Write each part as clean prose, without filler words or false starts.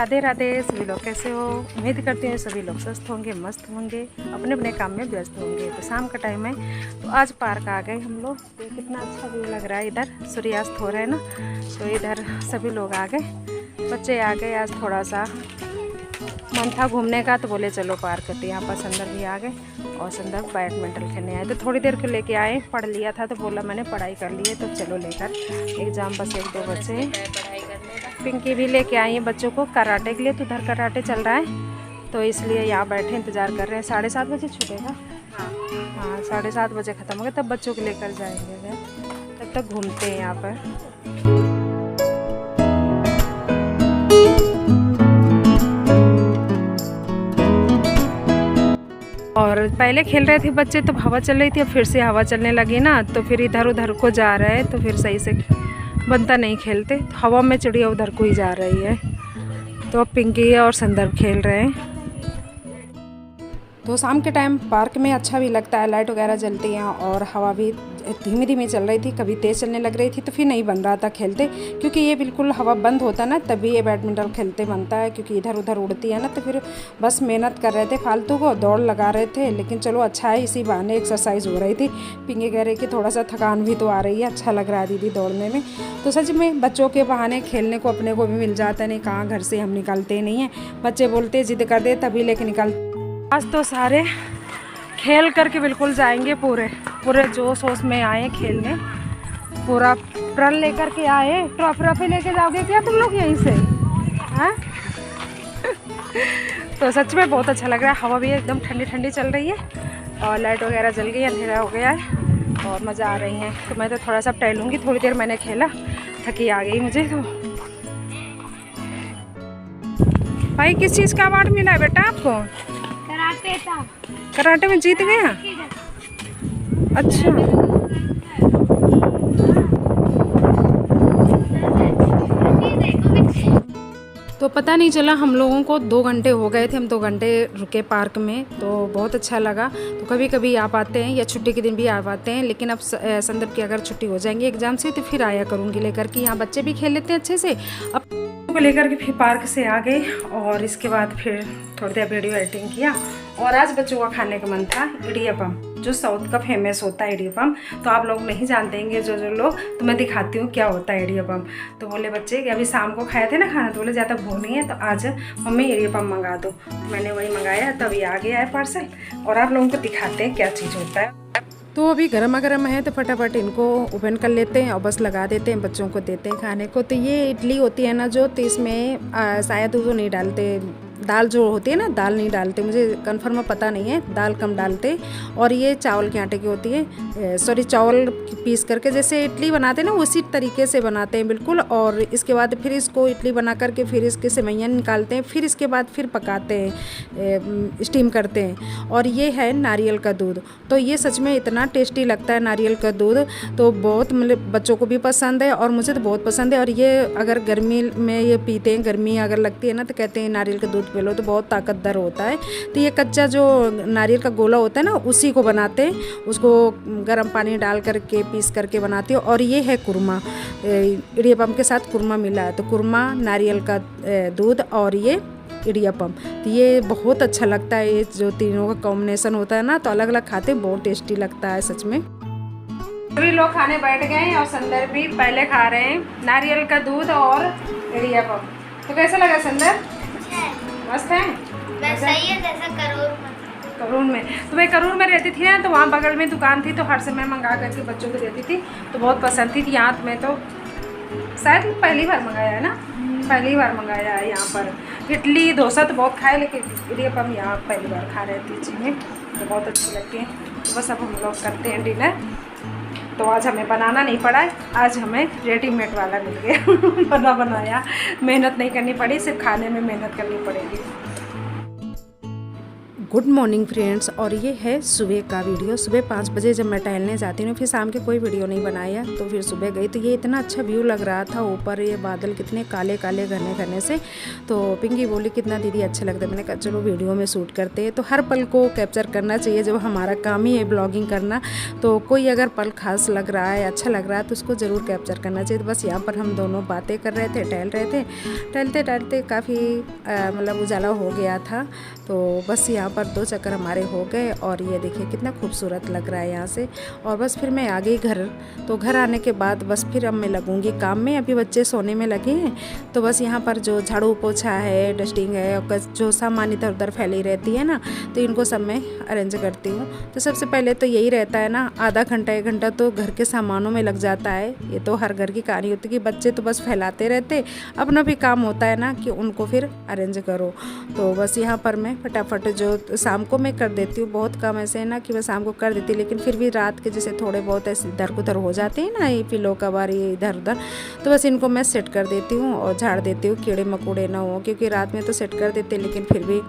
राधे राधे। सभी लोग कैसे हो? उम्मीद करते हैं सभी लोग स्वस्थ होंगे, मस्त होंगे, अपने अपने काम में व्यस्त होंगे। तो शाम का टाइम है तो आज पार्क आ गए हम लोग। तो कितना अच्छा व्यू लग रहा है, इधर सूर्यास्त हो रहा है ना, तो इधर सभी लोग आ गए, बच्चे आ गए। आज थोड़ा सा मन था घूमने का तो बोले चलो पार्क करते। यहाँ पर संदर भी आ गए और संदर बैडमिंटन खेलने आए, तो थोड़ी देर के लेके आए। पढ़ लिया था तो बोला मैंने पढ़ाई कर ली है तो चलो लेकर, एग्ज़ाम बस 1-2 बच्चे हैं। पिंकी भी लेके आई है बच्चों को कराटे के लिए, तो उधर कराटे चल रहा है तो इसलिए यहाँ बैठे इंतज़ार कर रहे हैं। 7:30 बजे छूटेगा। हाँ 7:30 बजे ख़त्म हो गया, तब बच्चों को लेकर जाएंगे। तब तक घूमते हैं यहाँ पर। और पहले खेल रहे थे बच्चे तो हवा चल रही थी, अब फिर से हवा चलने लगी ना, तो फिर इधर उधर को जा रहे हैं, तो फिर सही से बनता नहीं खेलते। तो हवा में चिड़िया उधर को ही जा रही है, तो अब पिंकी और संदर्भ खेल रहे हैं। तो शाम के टाइम पार्क में अच्छा भी लगता है, लाइट वगैरह जलती हैं और हवा भी धीमी धीमी चल रही थी, कभी तेज़ चलने लग रही थी तो फिर नहीं बन रहा था खेलते, क्योंकि ये बिल्कुल हवा बंद होता ना तभी ये बैडमिंटन खेलते बनता है, क्योंकि इधर उधर उड़ती है ना। तो फिर बस मेहनत कर रहे थे फालतू को, दौड़ लगा रहे थे, लेकिन चलो अच्छा है, इसी बहाने एक्सरसाइज हो रही थी। पिंकी कह रही कि थोड़ा सा थकान भी तो आ रही है, अच्छा लग रहा है दीदी दौड़ने में। तो सच में बच्चों के बहाने खेलने को अपने को भी मिल जाता है, नहीं कहाँ घर से हम निकलते नहीं हैं। बच्चे बोलते जिद कर दे तभी लेके निकलते। आज तो सारे खेल करके बिल्कुल जाएंगे, पूरे पूरे जोश होश में आए खेलने, पूरा प्रण लेकर के आए। ट्रॉफी लेके जाओगे क्या तुम लोग यहीं से? हाँ तो सच में बहुत अच्छा लग रहा है, हवा भी एकदम ठंडी ठंडी चल रही है और लाइट वगैरह जल गई, अंधेरा हो गया है और मज़ा आ रही है। तो मैं तो थोड़ा सा टहलूँगी, थोड़ी देर मैंने खेला, थकी आ गई मुझे। तो भाई किस चीज़ का अवार्ड मिला है बेटा आपको? कराटे था। कराटे में जीत गया? अच्छा तो पता नहीं चला, हम लोगों को 2 घंटे हो गए थे, हम 2 घंटे रुके पार्क में, तो बहुत अच्छा लगा। तो कभी कभी आ पाते हैं या छुट्टी के दिन भी आ पाते हैं, लेकिन अब संदर्भ की अगर छुट्टी हो जाएंगी एग्ज़ाम से तो फिर आया करूँगी लेकर के। यहाँ बच्चे भी खेल लेते हैं अच्छे से। अब को लेकर के फिर पार्क से आ गए और इसके बाद फिर थोड़ी देर वीडियो एडिटिंग किया। और आज बच्चों का खाने का मन था इडियप्पम, जो साउथ का फेमस होता है इडियप्पम। तो आप लोग नहीं जानते हैं जो लोग, तो मैं दिखाती हूँ क्या होता है इडियप्पम। तो बोले बच्चे कि अभी शाम को खाए थे ना खाना, तो बोले ज़्यादा भूख नहीं है तो आज मम्मी इडियप्पम मंगा दो। मैंने वही मंगाया, तभी आ गया है पार्सल और आप लोगों को दिखाते हैं क्या चीज़ होता है। तो अभी गर्मा गर्म है तो फटाफट इनको ओपन कर लेते हैं और बस लगा देते हैं, बच्चों को देते हैं खाने को। तो ये इडली होती है ना जो, तो इसमें शायद वो नहीं डालते, दाल जो होती है ना दाल नहीं डालते, मुझे कंफर्म पता नहीं है, दाल कम डालते। और ये चावल के आटे की होती है, सॉरी चावल पीस करके जैसे इडली बनाते हैं ना उसी तरीके से बनाते हैं बिल्कुल। और इसके बाद फिर इसको इडली बना करके फिर इसके सेवइयाँ निकालते हैं, फिर इसके बाद फिर पकाते हैं, स्टीम करते हैं। और ये है नारियल का दूध, तो ये सच में इतना टेस्टी लगता है नारियल का दूध, तो बहुत मतलब बच्चों को भी पसंद है और मुझे तो बहुत पसंद है। और ये अगर गर्मी में ये पीते हैं, गर्मी अगर लगती है ना तो कहते हैं नारियल का दूध पी लो, तो बहुत ताकतदार होता है। तो ये कच्चा जो नारियल का गोला होता है ना उसी को बनाते हैं, उसको गर्म पानी डाल करके पीस करके बनाते हैं। और ये है कुरमा, इडियप्पम के साथ कुरमा मिला है, तो कुरमा नारियल का दूध और ये इडियप्पम, तो ये बहुत अच्छा लगता है। ये जो तीनों का कॉम्बिनेशन होता है ना, तो अलग अलग खाते बहुत टेस्टी लगता है सच में। सभी लोग खाने बैठ गए हैं और संदर्भ भी पहले खा रहे हैं नारियल का दूध और इडियप्पम। तो कैसा लगा संदर्भ? मस्त है, सही है जैसा करूर में। तो मैं करूर में रहती थी ना, तो वहाँ बगल में दुकान थी, तो हर समय मंगा करके बच्चों को देती थी, तो बहुत पसंद थी। यहाँ मैं तो शायद पहली बार मंगाया है ना, पहली बार मंगाया है यहाँ पर। इडली डोसा तो बहुत खाए, लेकिन इडियप्पम यहाँ पहली बार खा रहे थे चीज़ें, तो बहुत अच्छी लगती हैं। तो बस अब हम लोग करते हैं डिनर। तो आज हमें बनाना नहीं पड़ा है, आज हमें रेडीमेड वाला मिल गया बना बनाया, मेहनत नहीं करनी पड़ी, सिर्फ खाने में मेहनत करनी पड़ेगी। Good morning friends. और ये है सुबह का वीडियो। सुबह 5 बजे जब मैं टहलने जाती हूँ, फिर शाम के कोई वीडियो नहीं बनाया, तो फिर सुबह गई तो ये इतना अच्छा व्यू लग रहा था। ऊपर ये बादल कितने काले काले घने घने से, तो पिंकी बोली कितना दीदी अच्छा लगता है। मैंने कहा चलो वीडियो में शूट करते हैं। तो हर पल को कैप्चर करना चाहिए, जब हमारा काम ही है ब्लॉगिंग करना। तो कोई अगर पल खास लग रहा है, अच्छा लग रहा है, तो उसको ज़रूर कैप्चर करना चाहिए। तो बस यहाँ पर हम दोनों बातें कर रहे थे, टहल रहे थे। टहलते टहलते काफ़ी मतलब उजाला हो गया था, तो बस यहाँ पर 2 चक्कर हमारे हो गए। और ये देखिए कितना खूबसूरत लग रहा है यहाँ से। और बस फिर मैं आ गई घर। तो घर आने के बाद बस फिर अब मैं लगूंगी काम में। अभी बच्चे सोने में लगे हैं, तो बस यहाँ पर जो झाड़ू पोछा है, डस्टिंग है, और जो सामान इधर उधर फैली रहती है ना, तो इनको सब मैं अरेंज करती हूँ। तो सबसे पहले तो यही रहता है ना, आधा घंटा 1 घंटा तो घर के सामानों में लग जाता है। ये तो हर घर की कहानी होती है कि बच्चे तो बस फैलाते रहते, अपना भी काम होता है ना कि उनको फिर अरेंज करो। तो बस यहाँ पर मैं फटाफट जो शाम को मैं कर देती हूँ। बहुत काम ऐसे है ना कि मैं शाम को कर देती, लेकिन फिर भी रात के जैसे थोड़े बहुत ऐसे इधर उधर हो जाते हैं ना, ये पिलो कवर ये इधर उधर, तो बस इनको मैं सेट कर देती हूँ और झाड़ देती हूँ, कीड़े मकोड़े ना हो। क्योंकि रात में तो सेट कर देते, लेकिन फिर भी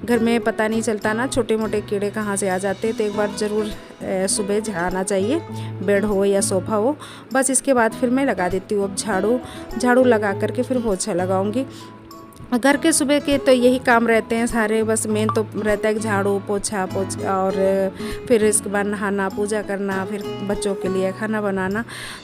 घर में पता नहीं चलता ना, छोटे मोटे कीड़े कहाँ से आ जाते हैं। तो एक बार ज़रूर सुबह झाड़ना चाहिए, बेड हो या सोफा हो। बस इसके बाद फिर मैं लगा देती हूँ अब झाड़ू लगा करके फिर पोछा लगाऊंगी। घर के सुबह के तो यही काम रहते हैं सारे। बस मेन तो रहता है कि झाड़ू पोछा और फिर इसके बाद नहाना, पूजा करना, फिर बच्चों के लिए खाना बनाना।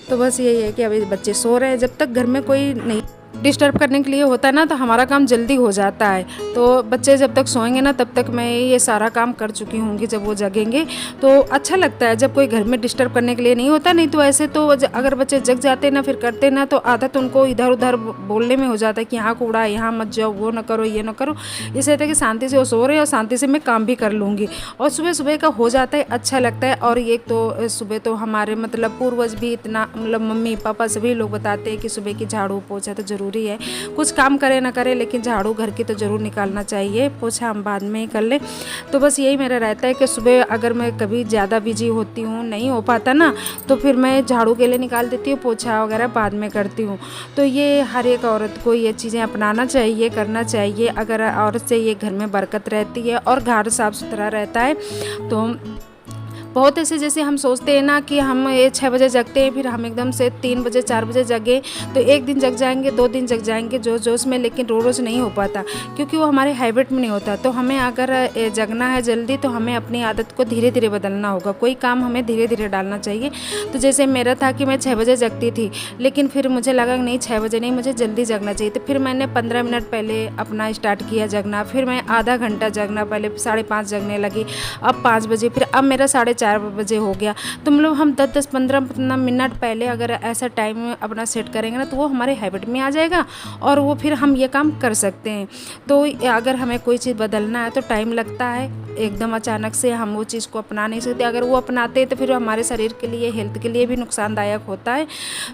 तो बस यही है कि अभी बच्चे सो रहे हैं। जब तक घर में कोई नहीं डिस्टर्ब करने के लिए होता है ना, तो हमारा काम जल्दी हो जाता है। तो बच्चे जब तक सोएंगे ना, तब तक मैं ये सारा काम कर चुकी होंगी। जब वो जगेंगे तो अच्छा लगता है, जब कोई घर में डिस्टर्ब करने के लिए नहीं होता। नहीं तो ऐसे तो अगर बच्चे जग जाते ना, फिर करते ना, तो आदत उनको इधर उधर बोलने में हो जाता है कि यहाँ कूड़ा है, यहाँ मत जाओ, वो ना करो, ये ना करो। इस रहता है कि शांति से वो सो रहे और शांति से मैं काम भी कर लूँगी। और सुबह सुबह का हो जाता है, अच्छा लगता है। और एक तो सुबह तो हमारे मतलब पूर्वज भी इतना, मतलब मम्मी पापा सभी लोग बताते हैं कि सुबह की झाड़ू पोछा तो ज़रूरी है। कुछ काम करे ना करे, लेकिन झाड़ू घर की तो ज़रूर निकालना चाहिए। पोछा हम बाद में ही कर ले। तो बस यही मेरा रहता है कि सुबह अगर मैं कभी ज़्यादा बिजी होती हूँ, नहीं हो पाता ना, तो फिर मैं झाड़ू के लिए निकाल देती हूँ, पोछा वगैरह बाद में करती हूँ। तो ये हर एक औरत को ये चीज़ें अपनाना चाहिए, करना चाहिए। अगर औरत से ये घर में बरकत रहती है और घर साफ़ सुथरा रहता है। तो बहुत ऐसे जैसे हम सोचते हैं ना कि हम ये 6 बजे जगते हैं, फिर हम एकदम से 3 बजे 4 बजे जगे, तो 1 दिन जग जाएंगे, 2 दिन जग जाएंगे जोश में, लेकिन रोज़ नहीं हो पाता, क्योंकि वो हमारे हैबिट में नहीं होता। तो हमें अगर जगना है जल्दी, तो हमें अपनी आदत को धीरे धीरे बदलना होगा। कोई काम हमें धीरे धीरे डालना चाहिए। तो जैसे मेरा था कि मैं 6 बजे जगती थी, लेकिन फिर मुझे लगा नहीं 6 बजे नहीं, मुझे जल्दी जगना चाहिए। तो फिर मैंने 15 मिनट पहले अपना स्टार्ट किया जगना, फिर मैं आधा घंटा जगना, पहले 5:30 जगने लगी, अब 5 बजे, फिर अब मेरा 4:30 बजे हो गया। तो मतलब हम 10-10 15 मिनट पहले अगर ऐसा टाइम अपना सेट करेंगे ना, तो वो हमारे हैबिट में आ जाएगा और वो फिर हम ये काम कर सकते हैं। तो अगर हमें कोई चीज़ बदलना है तो टाइम लगता है, एकदम अचानक से हम वो चीज़ को अपना नहीं सकते। अगर वो अपनाते हैं तो फिर हमारे शरीर के लिए, हेल्थ के लिए भी नुकसानदायक होता है।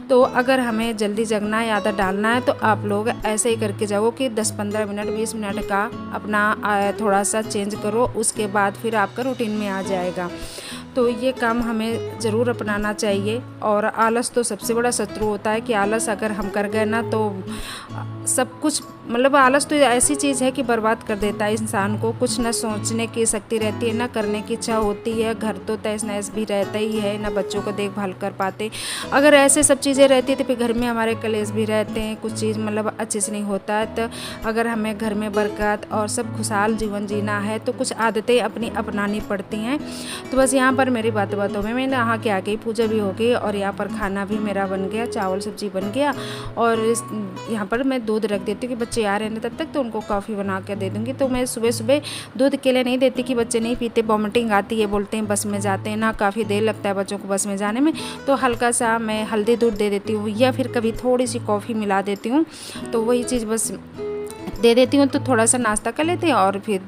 तो अगर हमें जल्दी जगना है, आदत डालना है, तो आप लोग ऐसे ही करके जाओ कि 10-15 मिनट 20 मिनट का अपना थोड़ा सा चेंज करो, उसके बाद फिर आपका रूटीन में आ जाएगा। तो ये काम हमें ज़रूर अपनाना चाहिए। और आलस तो सबसे बड़ा शत्रु होता है कि आलस अगर हम कर गए ना, तो सब कुछ, मतलब आलस तो ऐसी चीज़ है कि बर्बाद कर देता है इंसान को। कुछ ना सोचने की शक्ति रहती है, ना करने की इच्छा होती है। घर तो तहस नहस भी रहता ही है, ना बच्चों को देखभाल कर पाते। अगर ऐसे सब चीज़ें रहती तो फिर घर में हमारे कलेश भी रहते हैं, कुछ चीज़ मतलब अच्छे से नहीं होता है। तो अगर हमें घर में बरकत और सब खुशहाल जीवन जीना है, तो कुछ आदतें अपनी अपनानी पड़ती हैं। तो बस यहाँ पर मेरी बातों में मैं नहा के आ गई, पूजा भी हो गई, और यहाँ पर खाना भी मेरा बन गया, चावल सब्जी बन गया। और यहाँ पर मैं दूध रख देती हूँ कि बच्चे आ रहे हैं तब तक, तो उनको कॉफ़ी बना कर दे दूँगी। तो मैं सुबह सुबह दूध के लिए नहीं देती कि बच्चे नहीं पीते, वॉमिटिंग आती है, बोलते हैं बस में जाते हैं ना, काफ़ी देर लगता है बच्चों को बस में जाने में। तो हल्का सा मैं हल्दी दूध दे देती हूँ, या फिर कभी थोड़ी सी कॉफ़ी मिला देती हूँ। तो वही चीज़ बस दे देती हूँ, तो थोड़ा सा नाश्ता कर लेते हैं और फिर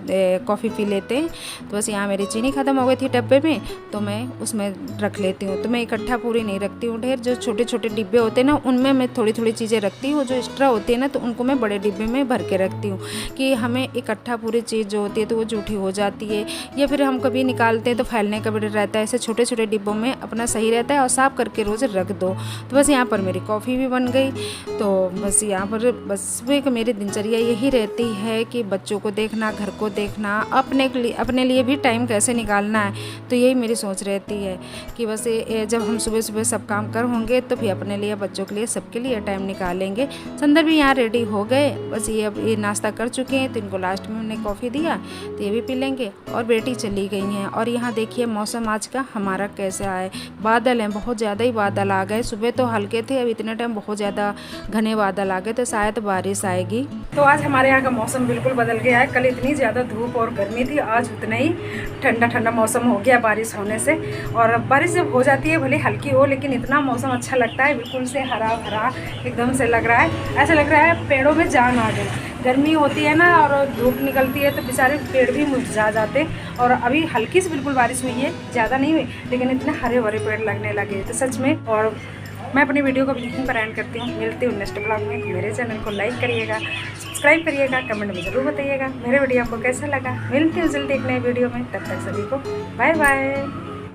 कॉफ़ी पी लेते हैं। तो बस यहाँ मेरी चीनी ख़त्म हो गई थी डब्बे में, तो मैं उसमें रख लेती हूँ। तो मैं इकट्ठा पूरी नहीं रखती हूँ ढेर, जो छोटे छोटे डिब्बे होते हैं ना, उनमें मैं थोड़ी थोड़ी चीज़ें रखती हूँ। जो एक्स्ट्रा होती है ना, तो उनको मैं बड़े डिब्बे में भर के रखती हूँ, कि हमें इकट्ठा पूरी चीज़ जो होती है तो वो जूठी हो जाती है, या फिर हम कभी निकालते हैं तो फैलने का भी डर रहता है। ऐसे छोटे छोटे डिब्बों में अपना सही रहता है, और साफ़ करके रोज़ रख दो। तो बस यहाँ पर मेरी कॉफ़ी भी बन गई। तो बस यहाँ पर बस सुबह का मेरी दिनचर्या यही यही रहती है कि बच्चों को देखना, घर को देखना, अपने लिए भी टाइम कैसे निकालना है। तो यही मेरी सोच रहती है कि बस जब हम सुबह सुबह सब काम कर होंगे तो फिर अपने लिए, बच्चों के लिए, सबके लिए टाइम निकालेंगे। संदर भी यहाँ रेडी हो गए, बस ये अब ये नाश्ता कर चुके हैं तो इनको लास्ट में हमने कॉफ़ी दिया तो ये भी पी लेंगे। और बेटी चली गई हैं। और यहाँ देखिए मौसम आज का हमारा कैसा है, बादल हैं, बहुत ज़्यादा ही बादल आ गए। सुबह तो हल्के थे, अब इतने टाइम बहुत ज़्यादा घने बादल आ गए तो शायद बारिश आएगी। तो आज हमारे यहाँ का मौसम बिल्कुल बदल गया है। कल इतनी ज़्यादा धूप और गर्मी थी, आज उतना ही ठंडा ठंडा मौसम हो गया बारिश होने से। और बारिश जब हो जाती है भले हल्की हो, लेकिन इतना मौसम अच्छा लगता है, बिल्कुल से हरा भरा एकदम से लग रहा है। ऐसा लग रहा है पेड़ों में जान आ गई। गर्मी होती है ना और धूप निकलती है तो बेचारे पेड़ भी मुरझा जाते। और अभी हल्की सी बिल्कुल बारिश हुई है, ज़्यादा नहीं हुई, लेकिन इतने हरे भरे पेड़ लगने लगे तो सच में। और मैं अपनी वीडियो को यहीं पर एंड करती हूँ। मिलती हूँ नेक्स्ट ब्लॉग में। मेरे चैनल को लाइक करिएगा, सब्सक्राइब करिएगा, कमेंट में ज़रूर बताइएगा मेरे वीडियो आपको कैसा लगा। मिलती हूँ जल्दी एक नए वीडियो में, तब तक सभी को बाय बाय।